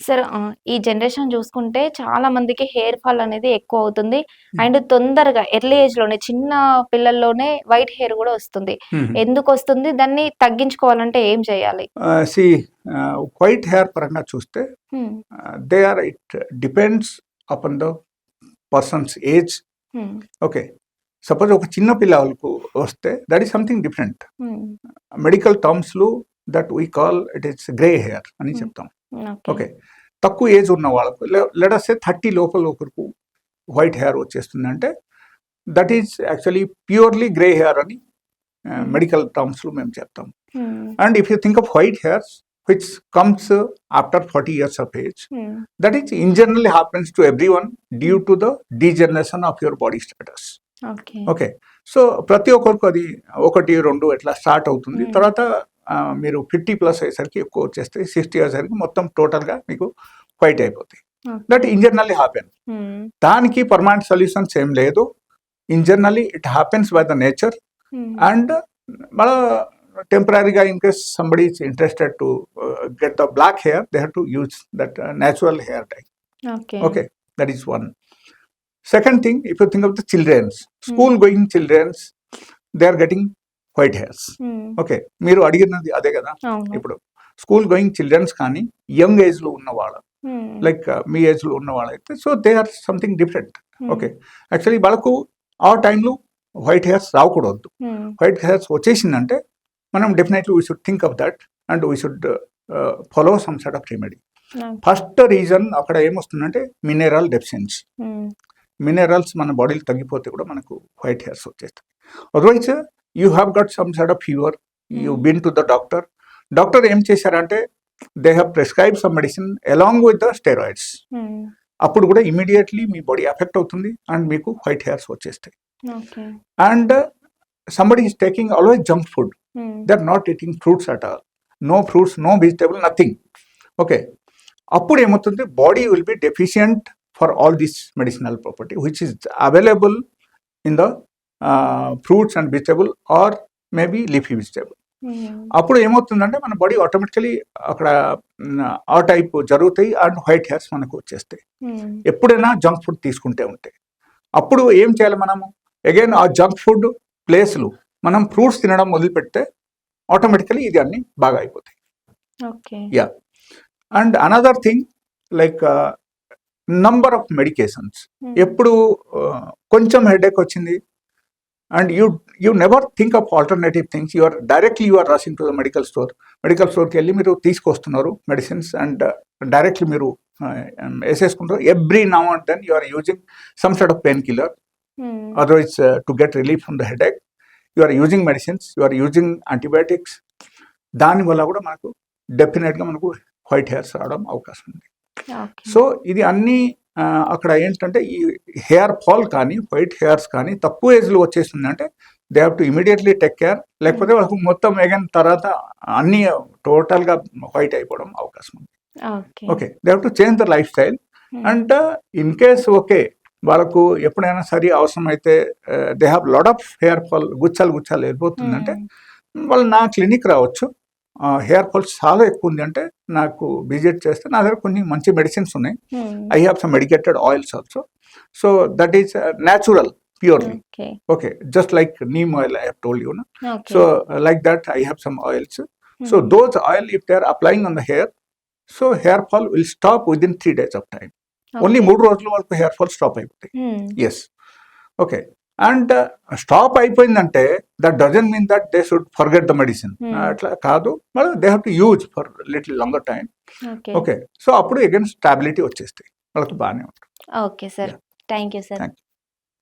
Sir ఈ generation చూసుకుంటే చాలా మందికి హెయిర్ ఫాల్ అనేది ఎక్కువ అవుతుంది. అండ్ తొందరగా ఎర్లీ ఏజ్‌లోనే చిన్న పిల్లల్లోనే వైట్ హెయిర్ గూడా వస్తుంది. ఎందుకొస్తుంది? దాన్ని తగ్గించుకోవాలంటే ఏం చేయాలి? సి వైట్ హెయిర్ పరంగా చూస్తే hmm. It depends upon the person's age. Hmm. Okay. Suppose ఒక చిన్న పిల్లలకు వస్తే that is something different. Hmm. Medical టర్మ్స్‌లో that we call it is grey hair అని చెప్తాం. ఓకే. తక్కువ ఏజ్ ఉన్న వాళ్ళకు లెట్ అస్ సే 30 లోపల ఒకరికి వైట్ హెయిర్ వచ్చేస్తుందంటే that is actually purely grey hair అని మెడికల్ టర్మ్స్లో మేము చెప్తాం. And if you think of white hairs which comes after 40 years of age, that is in generally happens to everyone due to the degeneration of your body status. Okay. So ప్రతి ఒక్కరికి అది 1, 2 ఎట్లా start అవుతుంది. తర్వాత మీరు 50+ అయ్యేసరికి ఎక్కువ వచ్చేస్తాయి. 60 అయ్యేసరికి మొత్తం టోటల్గా మీకు వైట్ అయిపోతాయి. That in generally happen. దానికి పర్మనెంట్ సొల్యూషన్స్ ఏం లేదు. In generally it happens by the nature. And మన temporarily in case somebody is interested to get the black hair, they have to use that natural hair dye. Okay, that is one. Second thing, if you think of the children's school going children's, they are getting white hairs. Okay, మీరు అడిగినది అదే కదా. ఇప్పుడు school going children's కానీ young age లో ఉన్న వాళ్ళ like మీ age లో ఉన్న వాళ్ళైతే so they or something different. Okay, actually వాళ్ళకు ఆ టైంలో వైట్ హెయిర్స్ రాకూడదు. వైట్ హెయిర్స్ వచ్చేసిందంటే మనం definitely we should think of that and we should follow some sort of remedy. First reason అక్కడ ఏమొస్తుందంటే మినరల్ డెఫిషియన్సీ. మినరల్స్ మన బాడీలో తగ్గిపోతే కూడా మనకు వైట్ హెయిర్స్ వచ్చేస్తాయి. Otherwise you have got some sort of fever, you been to the doctor. Doctor ఏం చేశారంటే they have prescribe some medicine along with the steroids. అప్పుడు కూడా ఇమీడియట్లీ మీ బాడీ ఎఫెక్ట్ అవుతుంది అండ్ మీకు వైట్ హెయిర్స్ వచ్చేస్తాయి. And somebody is taking always junk food. They are not eating fruits at all. No fruits, no vegetable, nothing. Okay. Appudu emutundi body will be deficient for all this medicinal property which is available in the fruits and vegetable or maybe leafy vegetable. అప్పుడు ఏమవుతుందంటే మన body automatically అక్కడ ఆ type జరుగుతాయి and white hairs మనకు వచ్చేస్తాయి. ఎప్పుడైనా junk food తీసుకుంటే ఉంటాయి. అప్పుడు ఏం చేయాలి మనము? అగైన్ ఆ జంక్ ఫుడ్ ప్లేస్లు మనం ఫ్రూట్స్ తినడం మొదలుపెడితే ఆటోమేటికలీ ఇది అన్ని బాగా అయిపోతాయి. Yeah. And another thing like number of medications. ఎప్పుడు కొంచెం హెడేక్ వచ్చింది and you never think of alternative things. You are rushing to the medical స్టోర్కి వెళ్ళి మీరు తీసుకొస్తున్నారు మెడిసిన్స్ అండ్ డైరెక్ట్లీ మీరు వేసేసుకుంటారు. Every now and then you are using some sort of painkiller. Otherwise, to get relief from the headache, you are using medicines, you are using antibiotics. దానివల్ల కూడా మనకు డెఫినెట్గా మనకు వైట్ హెయిర్స్ రావడం అవకాశం ఉంది. సో ఇది అన్నీ అక్కడ ఏంటంటే ఈ హెయిర్ ఫాల్ కానీ వైట్ హెయిర్స్ కానీ తక్కువ ఏజ్లో వచ్చేస్తుంది అంటే they have to immediately take care. లేకపోతే వాళ్ళకు మొత్తం ఎగైన్ తర్వాత అన్నీ టోటల్గా వైట్ అయిపోవడం అవకాశం ఉంది. Okay, they have to change the lifestyle. And in case okay వాళ్ళకు ఎప్పుడైనా సరే అవసరం అయితే they have lot of hair fall గుచ్చాలు వెళ్ళిపోతుందంటే వాళ్ళు నా క్లినిక్ రావచ్చు. హెయిర్ ఫాల్ చాలా ఎక్కువ ఉంది అంటే నాకు విజిట్ చేస్తే నా దగ్గర కొన్ని మంచి మెడిసిన్స్ ఉన్నాయి. I have some medicated oils also. So that is natural purely. Okay, just like neem oil I have told you. So like that I have some oils. So those oil if they are applying on the hair, so hair fall will stop with in 3 days of time. Only 3 రోజులు వాళ్ళకు hair fall stop అయిపోతాయి. Yes. Okay. And stop అయిపోయిందంటే that doesn't mean that they should forget the medicine. అట్లా కాదు, మళ్ళీ they have to use for little longer time. Okay. So అప్పుడు again stability వచ్చేస్తాయి, వాళ్ళకి బాగానే ఉంటుంది. Okay sir, thank you sir.